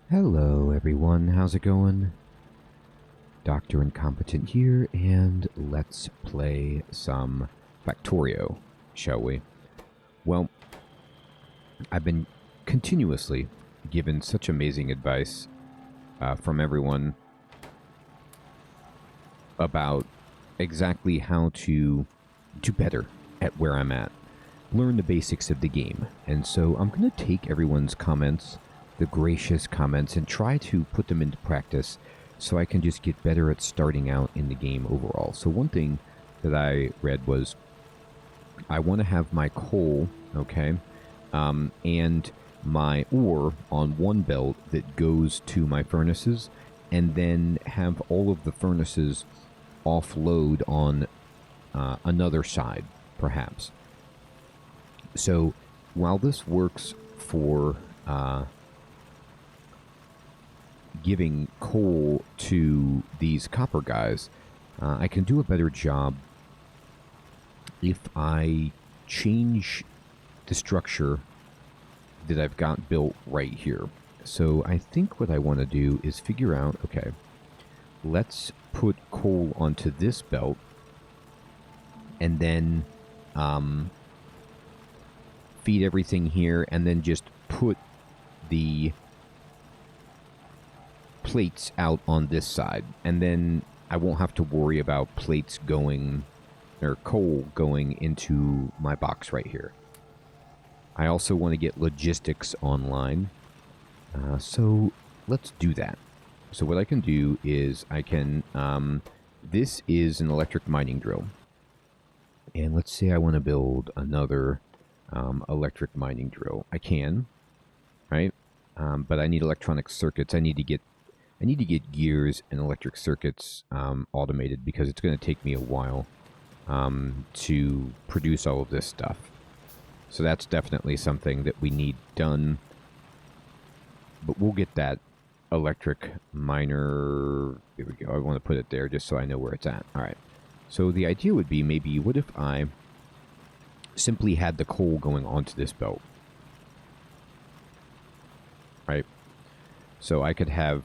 Hello everyone, how's it going? Dr. Incompetent here, and let's play some Factorio, shall we? Well, I've been continuously given such amazing advice from everyone about exactly how to do better at where I'm at, learn the basics of the game, and so I'm going to take everyone's comments, the gracious comments, and try to put them into practice so I can just get better at starting out in the game overall. So one thing that I read was I want to have my coal, okay, and my ore on one belt that goes to my furnaces, and then have all of the furnaces offload on another side, perhaps. So while this works for giving coal to these copper guys, I can do a better job if I change the structure that I've got built right here. So I think what I want to do is figure out, okay, let's put coal onto this belt and then feed everything here, and then just put the plates out on this side, and then I won't have to worry about plates going or coal going into my box right here. I also want to get logistics online, so let's do that. So what I can do is I can this is an electric mining drill, and let's say I want to build another electric mining drill. I can, right? But I need electronic circuits. I need to get gears and electric circuits automated, because it's going to take me a while to produce all of this stuff. So that's definitely something that we need done. But we'll get that electric miner. Here we go. I want to put it there just so I know where it's at. All right. So the idea would be, maybe, what if I simply had the coal going onto this belt? Right? So I could have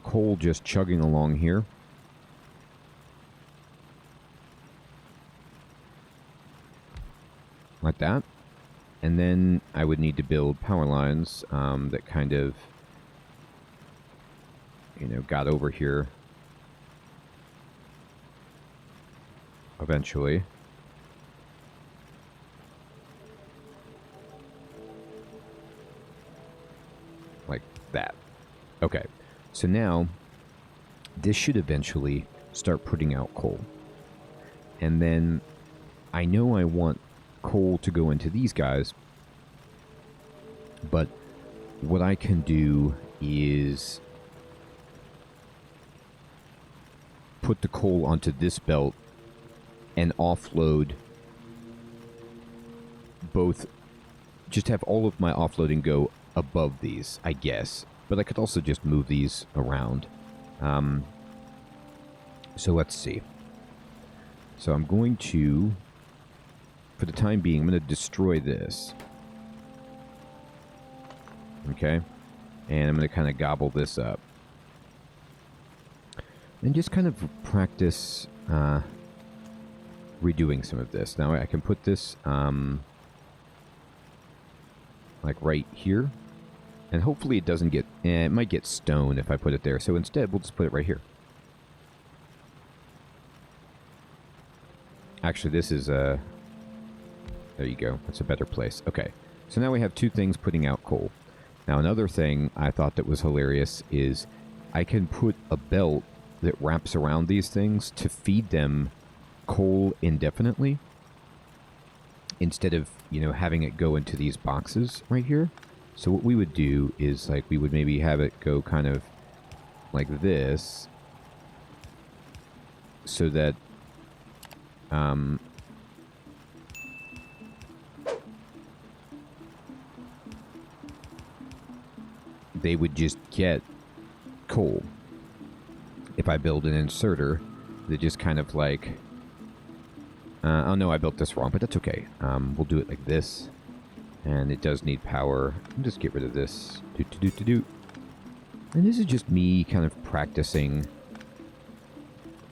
coal just chugging along here. Like that. And then I would need to build power lines that kind of, got over here eventually. Like that. Okay, so now this should eventually start putting out coal. And then I know I want coal to go into these guys, but what I can do is put the coal onto this belt and offload both, just have all of my offloading go above these, I guess. But I could also just move these around. So let's see. So I'm going to, for the time being, I'm going to destroy this. Okay? And I'm going to kind of gobble this up. And just kind of practice redoing some of this. Now I can put this like right here. And hopefully it doesn't get, it might get stone if I put it there. So instead, we'll just put it right here. Actually, this is a, there you go. That's a better place. Okay. So now we have two things putting out coal. Now another thing I thought that was hilarious is I can put a belt that wraps around these things to feed them coal indefinitely, instead of, having it go into these boxes right here. So what we would do is, like, we would maybe have it go kind of like this, so that they would just get coal. If I build an inserter that just kind of like, oh no, I built this wrong, but that's okay. We'll do it like this, And it does need power. I'll just get rid of this. Do. And this is just me kind of practicing,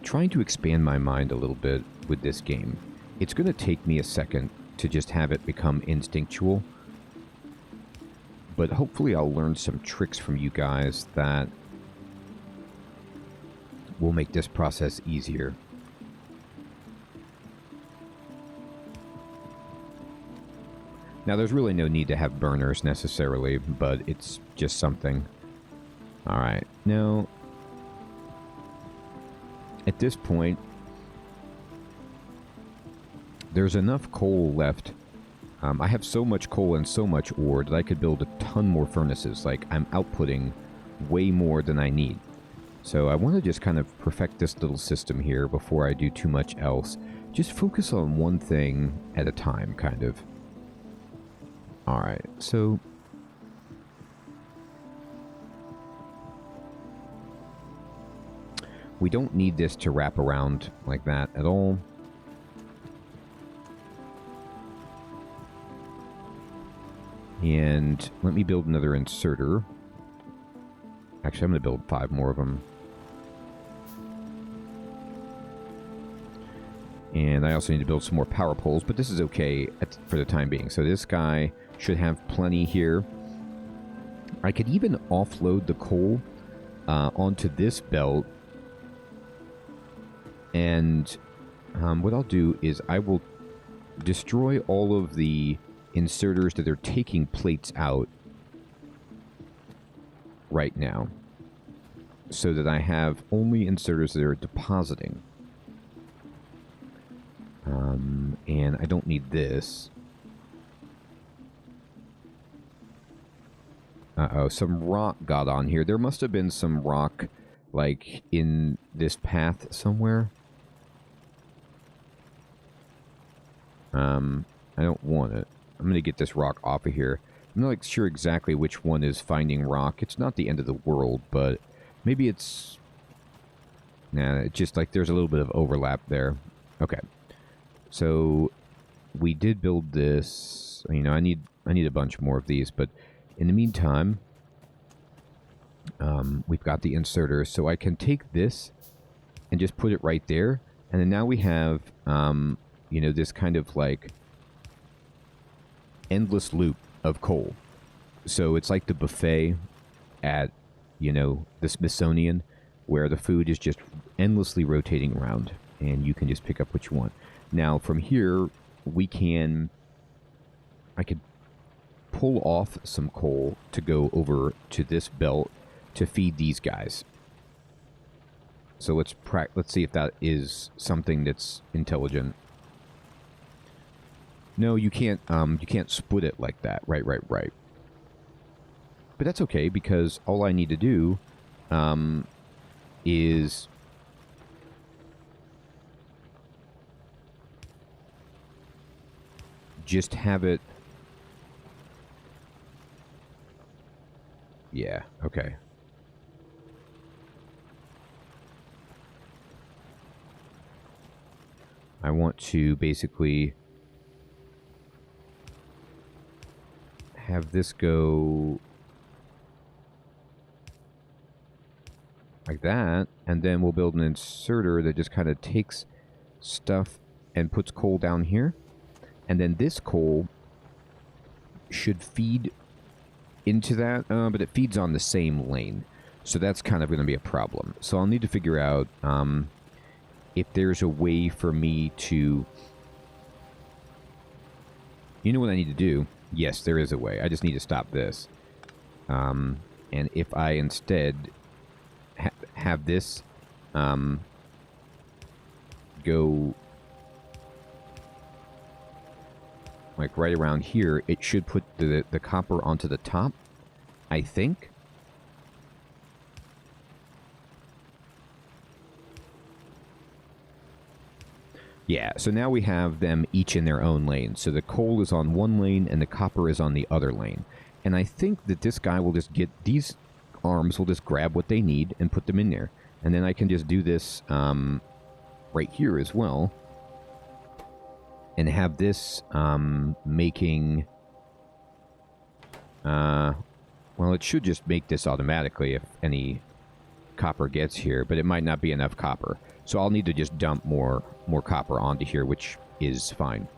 trying to expand my mind a little bit with this game. It's going to take me a second to just have it become instinctual. But hopefully I'll learn some tricks from you guys that will make this process easier. Now, there's really no need to have burners necessarily, but it's just something. Alright, now, at this point, there's enough coal left. I have so much coal and so much ore that I could build a ton more furnaces. Like, I'm outputting way more than I need. So I want to just kind of perfect this little system here before I do too much else. Just focus on one thing at a time, kind of. Alright, so we don't need this to wrap around like that at all. And let me build another inserter. Actually, I'm going to build 5 more of them. And I also need to build some more power poles, but this is okay for the time being. So this guy should have plenty here. I could even offload the coal onto this belt. And what I'll do is I will destroy all of the inserters that are taking plates out right now, so that I have only inserters that are depositing. And I don't need this. Uh-oh, some rock got on here. There must have been some rock, like, in this path somewhere. I don't want it. I'm going to get this rock off of here. I'm not like, sure exactly which one is finding rock. It's not the end of the world, but maybe it's... Nah, it's just like there's a little bit of overlap there. Okay. So we did build this. You know, I need a bunch more of these, but in the meantime, we've got the inserters, so I can take this and just put it right there, and then now we have, you know, this kind of like endless loop of coal. So it's like the buffet at, you know, the Smithsonian, where the food is just endlessly rotating around, and you can just pick up what you want. Now, from here, I could pull off some coal to go over to this belt to feed these guys. So let's see if that is something that's intelligent. No, you can't split it like that. Right. But that's okay, because all I need to do is just have it. Yeah, okay. I want to basically have this go like that, and then we'll build an inserter that just kind of takes stuff and puts coal down here, and then this coal should feed into that, but it feeds on the same lane, so that's kind of going to be a problem. So I'll need to figure out if there's a way for me to... You know what I need to do? Yes, there is a way. I just need to stop this. And if I instead have this go like right around here, it should put the copper onto the top, I think. Yeah, so now we have them each in their own lane. So the coal is on one lane and the copper is on the other lane. And I think that this guy will just get... These arms will just grab what they need and put them in there. And then I can just do this right here as well. And have this making Well, it should just make this automatically if any copper gets here, but it might not be enough copper. So I'll need to just dump more copper onto here, which is fine.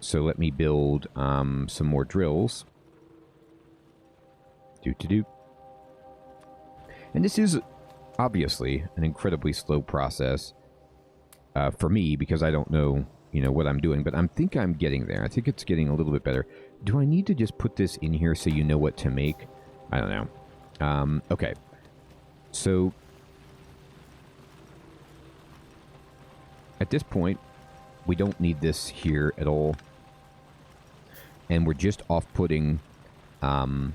So let me build some more drills. Do. And this is obviously an incredibly slow process for me because I don't know, what I'm doing. But I think I'm getting there. I think it's getting a little bit better. Do I need to just put this in here so you know what to make? I don't know. Okay. So at this point, we don't need this here at all. And we're just off-putting. I'm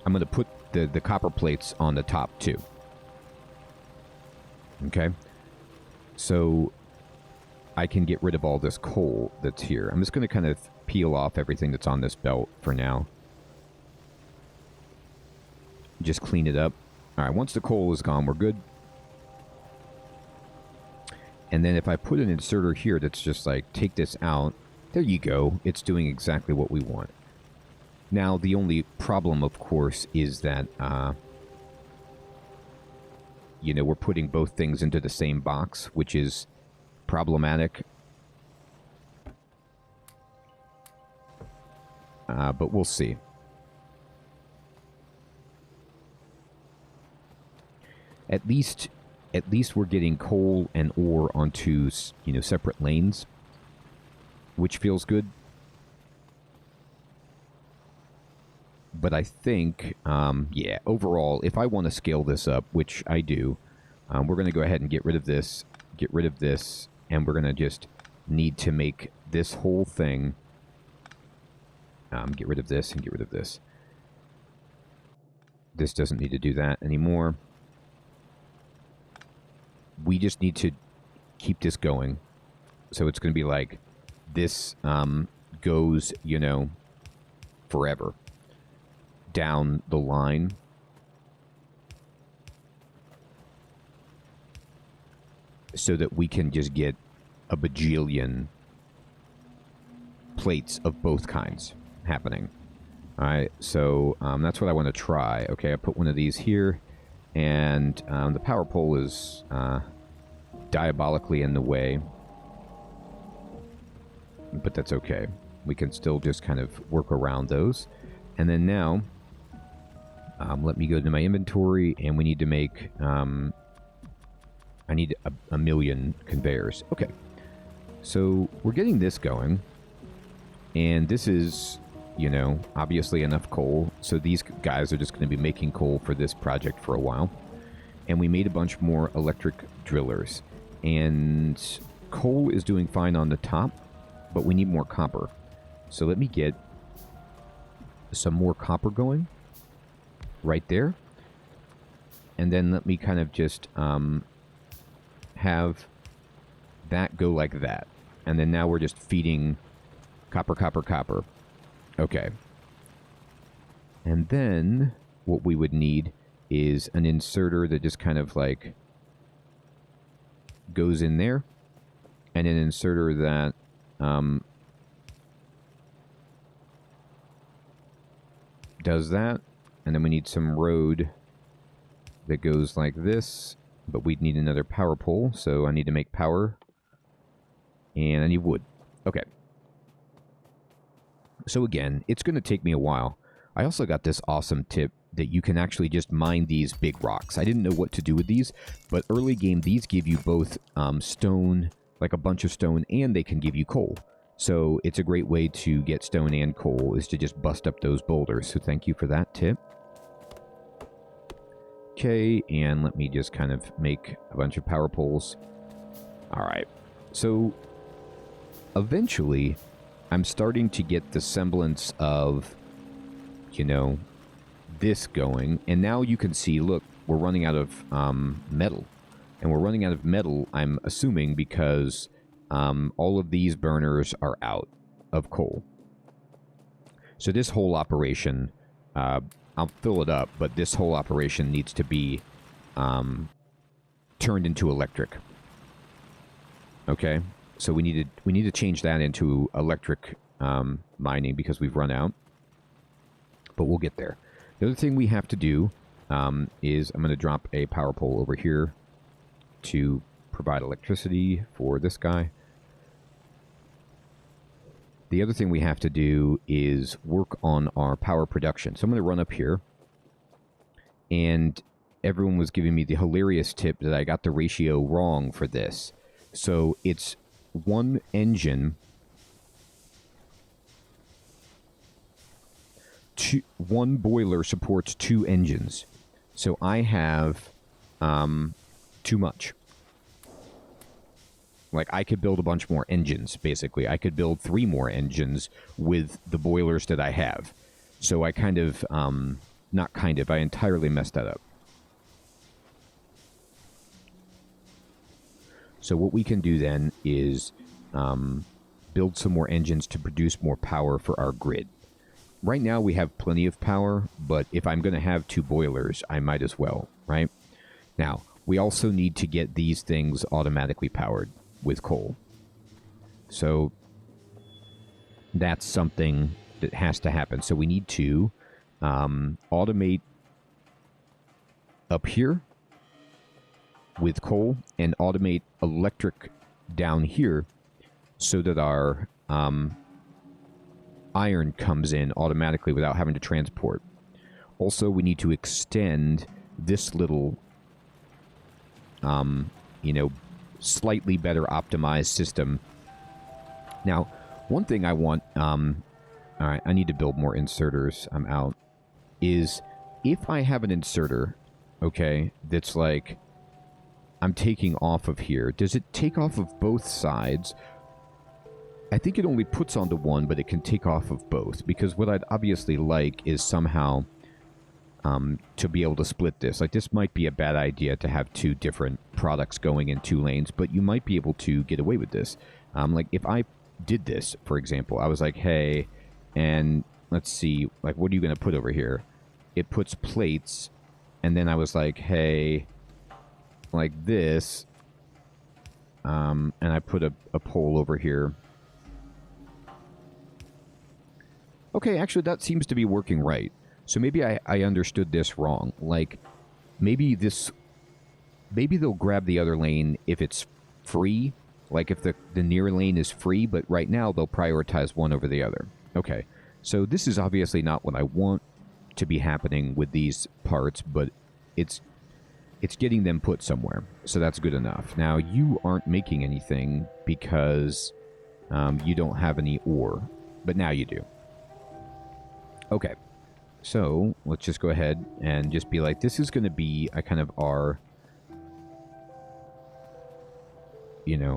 going to put the copper plates on the top too. Okay. So I can get rid of all this coal that's here. I'm just going to kind of peel off everything that's on this belt for now. Just clean it up. All right, once the coal is gone, we're good. And then if I put an inserter here that's just like, take this out, there you go. It's doing exactly what we want. Now, the only problem, of course, is that, we're putting both things into the same box, which is problematic. But we'll see. At least we're getting coal and ore onto, separate lanes, which feels good. But I think, overall, if I want to scale this up, which I do, we're going to go ahead and get rid of this, and we're going to just need to make this whole thing, get rid of this and get rid of this. This doesn't need to do that anymore. We just need to keep this going. So it's going to be like, this goes, forever down the line. So that we can just get a bajillion plates of both kinds happening. All right, so that's what I want to try. Okay, I put one of these here, and the power pole is diabolically in the way. But that's okay. We can still just kind of work around those. And then now, let me go to my inventory, and we need to make... I need a million conveyors. Okay. So we're getting this going. And this is, obviously enough coal. So these guys are just going to be making coal for this project for a while. And we made a bunch more electric drillers. And coal is doing fine on the top, but we need more copper. So let me get some more copper going right there. And then let me kind of just have that go like that. And then now we're just feeding copper, copper, copper. Okay. And then what we would need is an inserter that just kind of like goes in there. And an inserter that does that. And then we need some road that goes like this. But we'd need another power pole, so I need to make power. And I need wood. Okay. So again, it's going to take me a while. I also got this awesome tip that you can actually just mine these big rocks. I didn't know what to do with these, but early game, these give you both stone, like a bunch of stone, and they can give you coal. So it's a great way to get stone and coal, is to just bust up those boulders. So thank you for that tip. Okay, and let me just kind of make a bunch of power poles. All right. So eventually, I'm starting to get the semblance of, this going. And now you can see, look, we're running out of metal. And we're running out of metal, I'm assuming, because all of these burners are out of coal. So this whole operation... I'll fill it up, but this whole operation needs to be turned into electric. Okay? So we need to change that into electric mining because we've run out. But we'll get there. The other thing we have to do is I'm going to drop a power pole over here to provide electricity for this guy. The other thing we have to do is work on our power production. So I'm going to run up here. And everyone was giving me the hilarious tip that I got the ratio wrong for this. So it's one engine, one boiler supports 2 engines. So I have too much. Like, I could build a bunch more engines, basically. I could build 3 more engines with the boilers that I have. So I kind of, not kind of, I entirely messed that up. So what we can do then is build some more engines to produce more power for our grid. Right now we have plenty of power, but if I'm going to have 2 boilers, I might as well, right? Now, we also need to get these things automatically powered with coal. So that's something that has to happen. So we need to automate up here with coal and automate electric down here so that our iron comes in automatically without having to transport. Also, we need to extend this little, slightly better optimized system. Now, one thing I want, all right, I need to build more inserters. I'm out. Is if I have an inserter, okay, that's like, I'm taking off of here, does it take off of both sides? I think it only puts onto one, but it can take off of both. Because what I'd obviously like is somehow to be able to split this. Like, this might be a bad idea to have 2 different products going in 2 lanes, but you might be able to get away with this. Like, if I did this, for example, I was like, hey, and let's see, like, what are you going to put over here? It puts plates, and then I was like, hey, like this, and I put a pole over here. Okay, actually, that seems to be working right. So maybe I understood this wrong. Like, maybe they'll grab the other lane if it's free. Like, if the near lane is free, but right now they'll prioritize one over the other. Okay, so this is obviously not what I want to be happening with these parts, but it's getting them put somewhere. So that's good enough. Now, you aren't making anything because you don't have any ore, but now you do. Okay, so let's just go ahead and just be like, this is going to be a kind of our,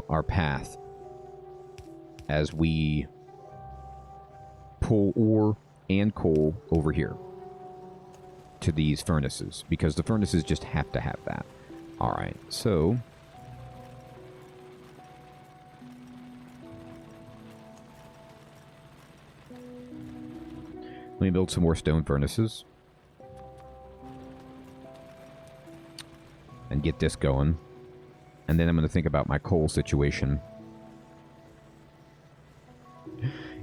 our path as we pull ore and coal over here to these furnaces, because the furnaces just have to have that. All right, so let me build some more stone furnaces and get this going. And then I'm going to think about my coal situation.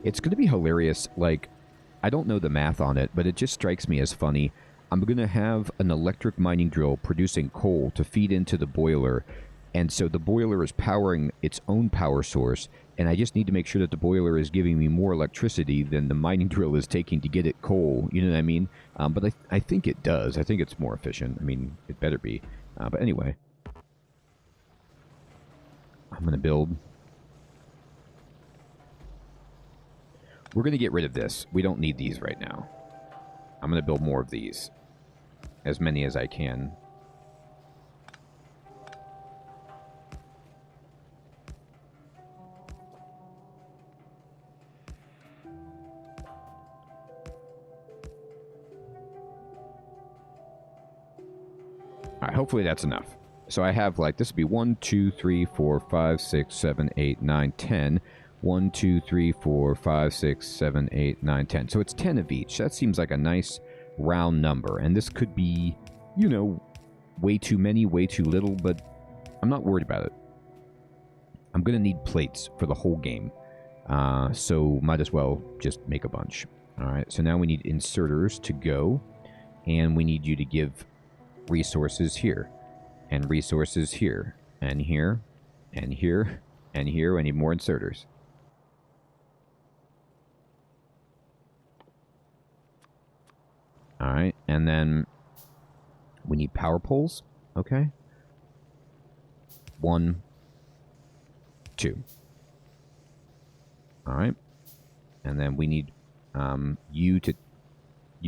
It's going to be hilarious. Like, I don't know the math on it, but it just strikes me as funny. I'm going to have an electric mining drill producing coal to feed into the boiler. And so the boiler is powering its own power source, and I just need to make sure that the boiler is giving me more electricity than the mining drill is taking to get it coal. You know what I mean? But I think it does. I think it's more efficient. I mean, it better be. But anyway, I'm going to build. We're going to get rid of this. We don't need these right now. I'm going to build more of these. As many as I can. Alright, hopefully that's enough. So I have, like, this would be 1, 2, 3, 4, 5, 6, 7, 8, 9, 10. 1, 2, 3, 4, 5, 6, 7, 8, 9, 10. So it's 10 of each. That seems like a nice round number. And this could be, way too many, way too little, but I'm not worried about it. I'm going to need plates for the whole game. So might as well just make a bunch. All right, so now we need inserters to go, and we need you to give resources here, and resources here, and here, and here, and here. I need more inserters. All right, and then we need power poles. Okay. 1, 2. All right, and then we need you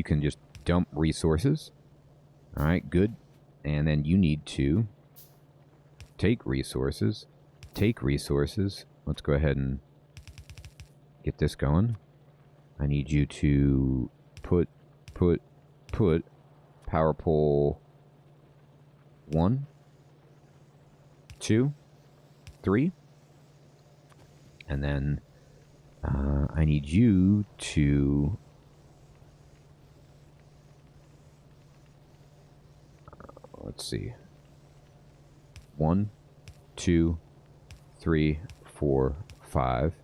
can just dump resources. All right, good. And then you need to take resources. Take resources. Let's go ahead and get this going. I need you to put power pole 1, 2, 3. And then I need you to let's see. 1, 2, 3, 4, 5.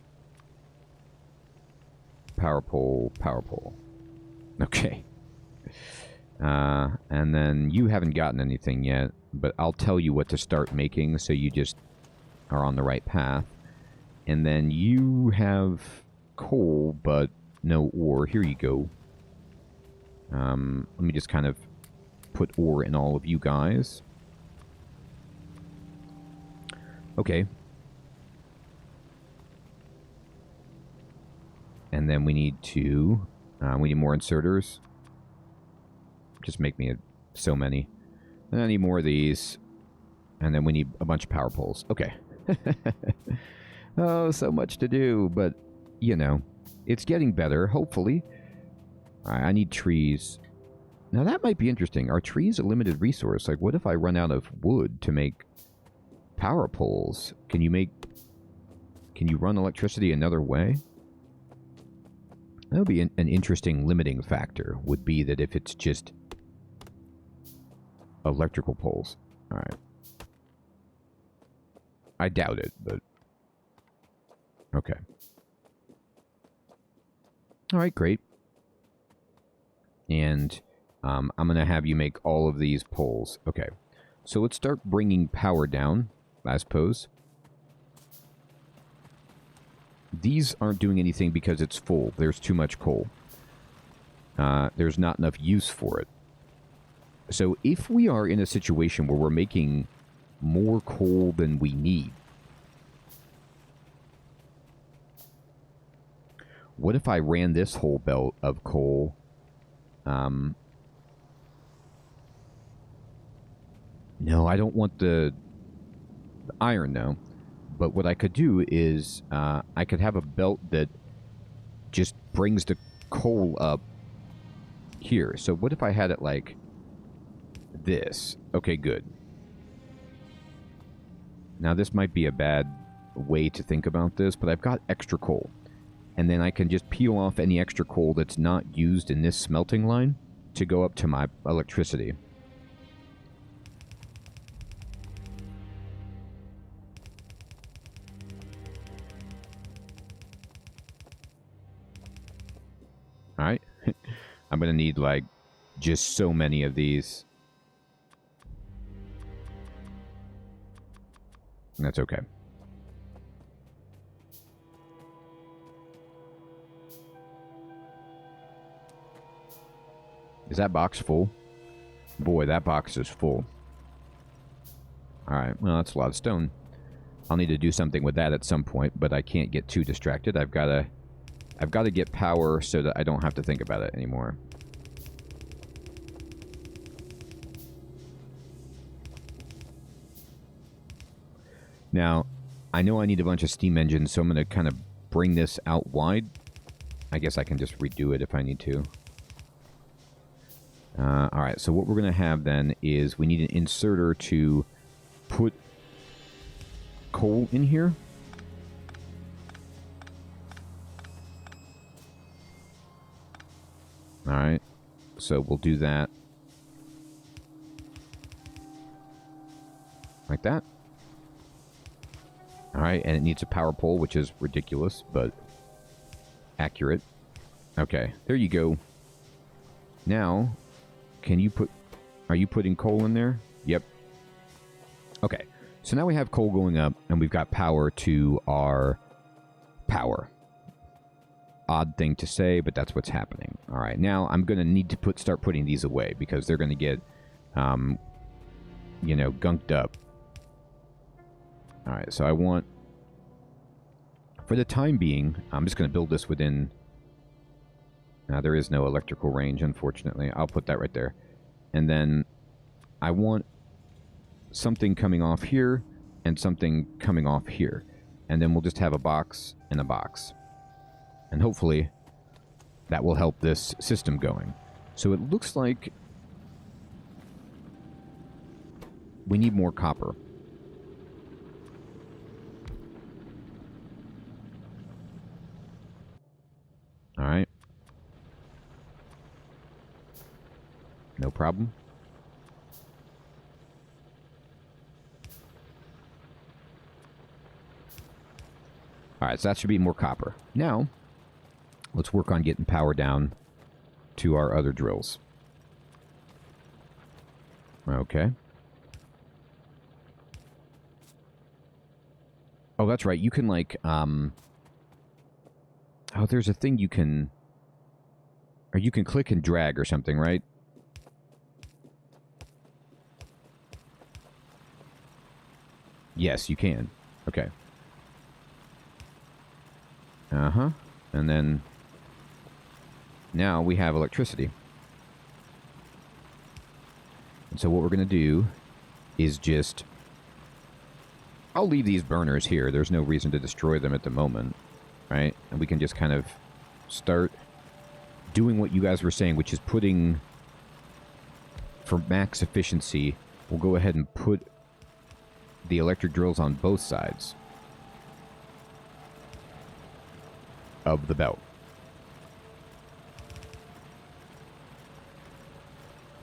Power pole, power pole. Okay. And then you haven't gotten anything yet, but I'll tell you what to start making so you just are on the right path. And then you have coal, but no ore. Here you go. Let me just kind of put ore in all of you guys. Okay. And then we need to... we need more inserters. Just make me so many. And I need more of these. And then we need a bunch of power poles. Okay. Oh, so much to do, but, you know, it's getting better, hopefully. I need trees. Now, that might be interesting. Are trees a limited resource? Like, what if I run out of wood to make power poles? Can you run electricity another way? That would be an interesting limiting factor, would be that if it's just electrical poles. All right. I doubt it, but... Okay. All right, great. And I'm going to have you make all of these poles. Okay. So let's start bringing power down, I suppose. These aren't doing anything because it's full. There's too much coal. There's not enough use for it. So if we are in a situation where we're making more coal than we need, what if I ran this whole belt of coal? No, I don't want the iron, though. But what I could do is I could have a belt that just brings the coal up here. So what if I had it like this? Okay, good. Now, this might be a bad way to think about this, but I've got extra coal. And then I can just peel off any extra coal that's not used in this smelting line to go up to my electricity. Alright. I'm going to need, like, just so many of these. And that's okay. Is that box full? Boy, that box is full. Alright, well, that's a lot of stone. I'll need to do something with that at some point, but I can't get too distracted. I've got to get power so that I don't have to think about it anymore. Now, I know I need a bunch of steam engines, so I'm going to kind of bring this out wide. I guess I can just redo it if I need to. Alright, so what we're going to have then is we need an inserter to put coal in here. Alright, so we'll do that. Like that. All right, and it needs a power pole, which is ridiculous, but accurate. Okay, there you go. Now, can you put... Are you putting coal in there? Yep. Okay, so now we have coal going up, and we've got power to our power. Odd thing to say, but that's what's happening. All right, now I'm going to need to start putting these away, because they're going to get, you know, gunked up. All right, so I want... For the time being, I'm just going to build this within... there is no electrical range, unfortunately. I'll put that right there. And then I want something coming off here and something coming off here. And then we'll just have a box and a box. And hopefully that will help this system going. So it looks like we need more copper. All right. No problem. All right, so that should be more copper. Now, let's work on getting power down to our other drills. Okay. Oh, that's right. You can, like, oh, there's a thing you can... Or you can click and drag or something, right? Yes, you can. Okay. Uh-huh. And then... Now we have electricity. And so what we're going to do is just... I'll leave these burners here. There's no reason to destroy them at the moment. Right? And we can just kind of start doing what you guys were saying, which is putting... For max efficiency, we'll go ahead and put the electric drills on both sides of the belt.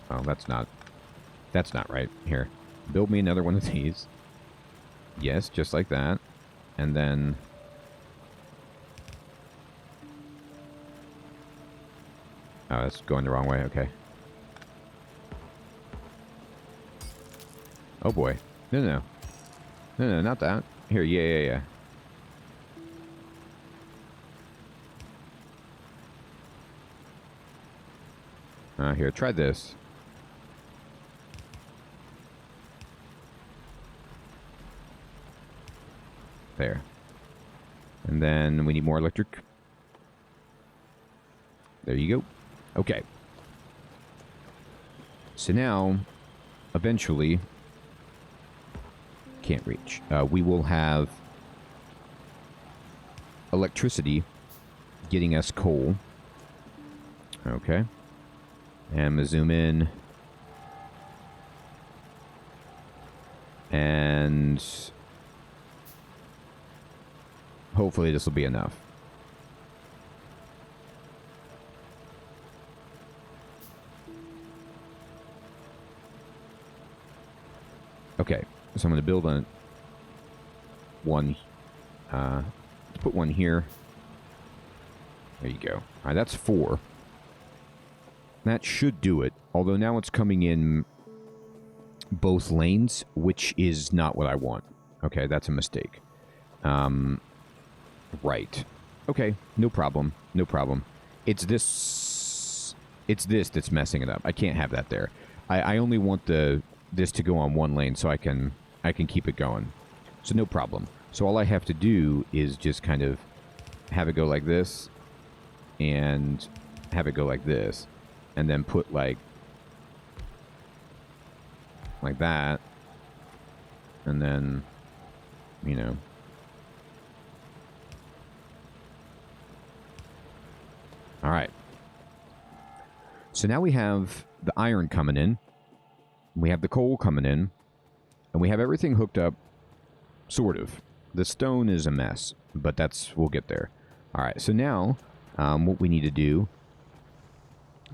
Oh, that's not right. Here, build me another one of these. Yes, just like that. And then... Oh, that's going the wrong way. Okay. Oh, boy. No, not that. Here, yeah. Here, try this. There. And then we need more electric. There you go. Okay. So now, eventually... Can't reach. We will have electricity getting us coal. Okay. And I'm going to zoom in. And hopefully this will be enough. Okay. So I'm going to build on one, put one here. There you go. All right, that's 4. That should do it. Although now it's coming in both lanes, which is not what I want. Okay, that's a mistake. Right. Okay, no problem. It's this that's messing it up. I can't have that there. I only want this to go on one lane so I can keep it going. So no problem. So all I have to do is just kind of have it go like this and have it go like this and then put like that and then, you know. All right. So now we have the iron coming in. We have the coal coming in. And we have everything hooked up, sort of. The stone is a mess, but we'll get there. All right, so now what we need to do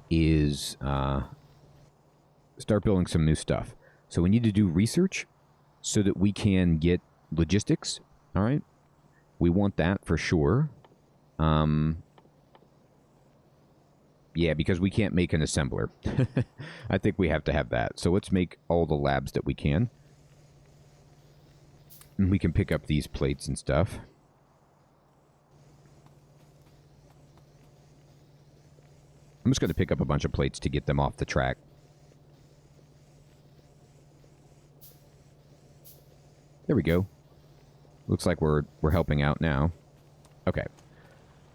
is start building some new stuff. So we need to do research so that we can get logistics All right. We want that for sure. Yeah, because we can't make an assembler. I think we have to have that. So let's make all the labs that we can. And we can pick up these plates and stuff. I'm just going to pick up a bunch of plates to get them off the track. There we go. Looks like we're helping out now. Okay.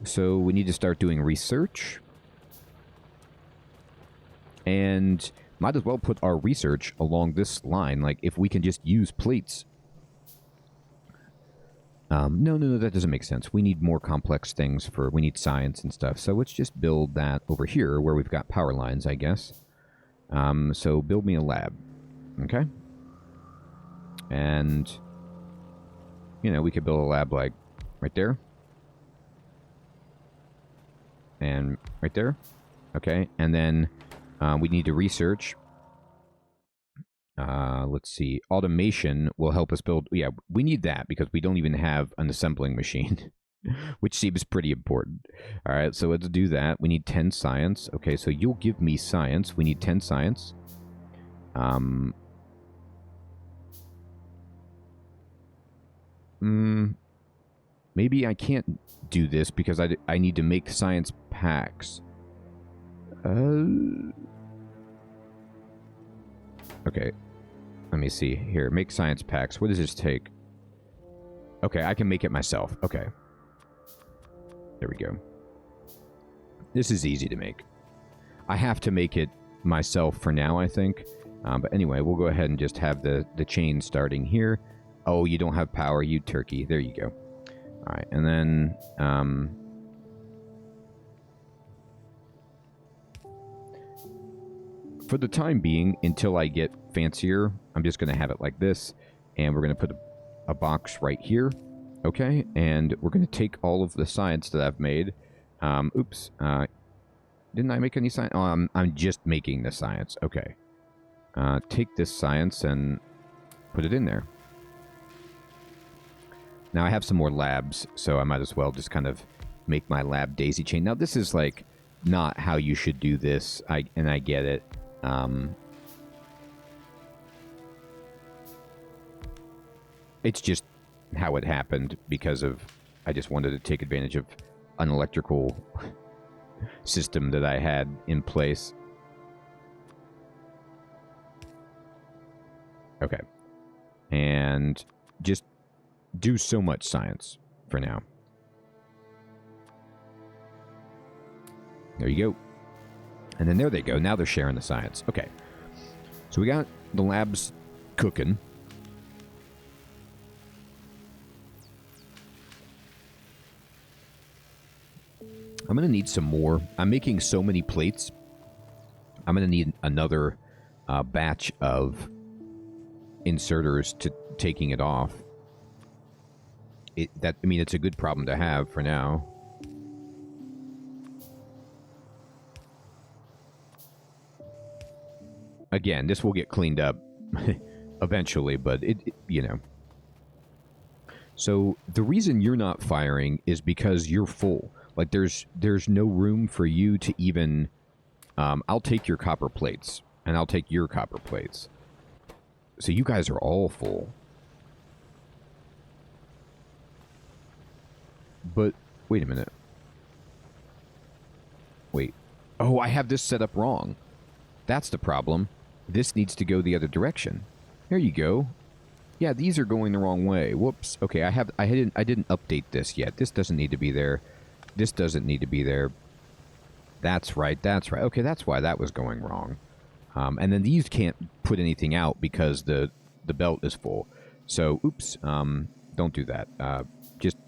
So we need to start doing research. And might as well put our research along this line. Like, if we can just use plates. No, that doesn't make sense. We need more complex things for... We need science and stuff. So let's just build that over here where we've got power lines, I guess. So build me a lab. Okay? And... You know, we could build a lab, like, right there. And right there. Okay, and then we need to research. Let's see. Automation will help us build... Yeah, we need that because we don't even have an assembling machine, which seems pretty important. All right, so let's do that. We need 10 science. Okay, so you'll give me science. We need 10 science. Maybe I can't do this because I need to make science packs. Okay. Let me see. Here, make science packs. What does this take? Okay, I can make it myself. Okay. There we go. This is easy to make. I have to make it myself for now, I think. But anyway, we'll go ahead and just have the chain starting here. Oh, you don't have power, you turkey. There you go. All right, and then... for the time being, until I get fancier, I'm just going to have it like this. And we're going to put a box right here. Okay, and we're going to take all of the science that I've made. Oops. Didn't I make any science? Oh, I'm just making the science. Okay. Take this science and put it in there. Now, I have some more labs, so I might as well just kind of make my lab daisy chain. Now, this is, like, not how you should do this, and I get it. It's just how it happened because of... I just wanted to take advantage of an electrical system that I had in place. Okay. And just do so much science for now. There you go. And then there they go. Now they're sharing the science. Okay. So we got the labs cooking. I'm going to need some more. I'm making so many plates. I'm going to need another batch of inserters to taking it off. I mean, it's a good problem to have for now. Again, this will get cleaned up eventually, but you know. So the reason you're not firing is because you're full. Like there's no room for you to even. I'll take your copper plates, and I'll take your copper plates. So you guys are all full. But wait a minute. Wait. Oh, I have this set up wrong. That's the problem. This needs to go the other direction. There you go. Yeah, these are going the wrong way. Whoops. Okay, I didn't update this yet. This doesn't need to be there. This doesn't need to be there. That's right. That's right. Okay, that's why that was going wrong. And then these can't put anything out because the belt is full. So, oops. Don't do that. Just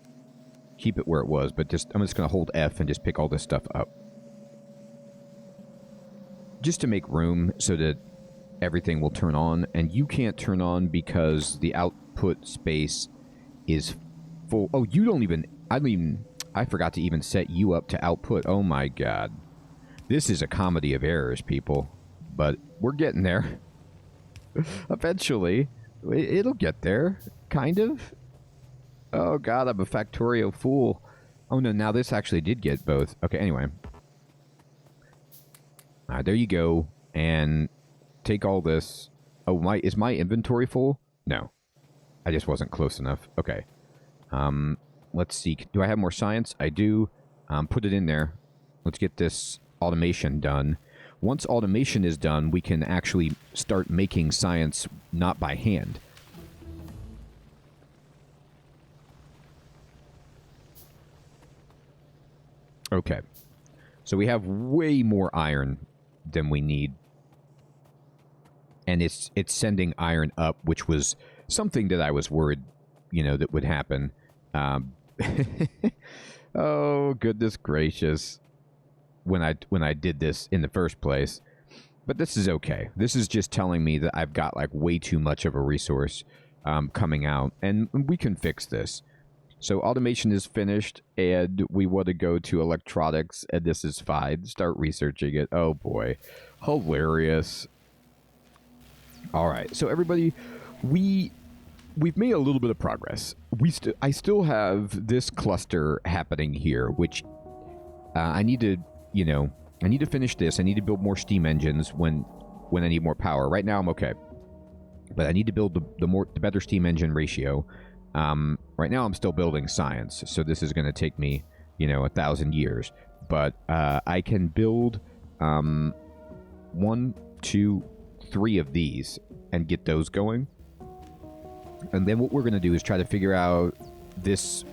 keep it where it was. But I'm just going to hold F and just pick all this stuff up. Just to make room so that everything will turn on. And you can't turn on because the output space is full. Oh, you don't even... I forgot to even set you up to output. Oh my god. This is a comedy of errors, people. But we're getting there. Eventually. It'll get there. Kind of. Oh god, I'm a Factorio fool. Oh no, now this actually did get both. Okay, anyway. There you go. And take all this. Oh, is my inventory full? No. I just wasn't close enough. Okay. Let's see. Do I have more science? I do. Put it in there. Let's get this automation done. Once automation is done, we can actually start making science not by hand. Okay. So we have way more iron than we need. And it's sending iron up, which was something that I was worried, that would happen. Oh, goodness gracious. When I did this in the first place. But this is okay. This is just telling me that I've got like way too much of a resource coming out. And we can fix this. So automation is finished, and we want to go to electronics, and this is fine. Start researching it. Oh boy. Hilarious. Alright, so everybody, we've made a little bit of progress. I still have this cluster happening here, which I need to, I need to finish this. I need to build more steam engines when I need more power. Right now I'm okay. But I need to build the better steam engine ratio. Right now I'm still building science, so this is going to take me, 1,000 years. But I can build 1, 2, 3 of these and get those going. And then what we're going to do is try to figure out this.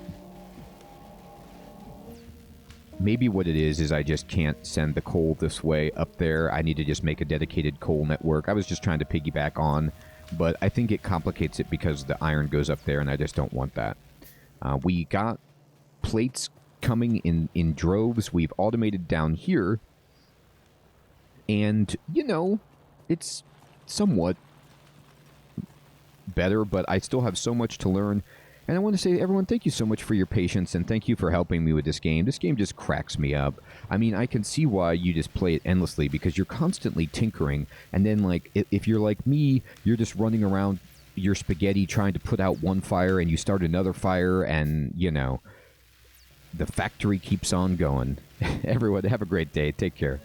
Maybe what it is I just can't send the coal this way up there. I need to just make a dedicated coal network. I was just trying to piggyback on, but I think it complicates it because the iron goes up there, and I just don't want that. We got plates coming in droves. We've automated down here, and, it's somewhat better, but I still have so much to learn. And I want to say, everyone, thank you so much for your patience, and thank you for helping me with this game. This game just cracks me up. I mean, I can see why you just play it endlessly, because you're constantly tinkering, and then, like, if you're like me, you're just running around your spaghetti trying to put out one fire, and you start another fire, and, the factory keeps on going. Everyone, have a great day. Take care.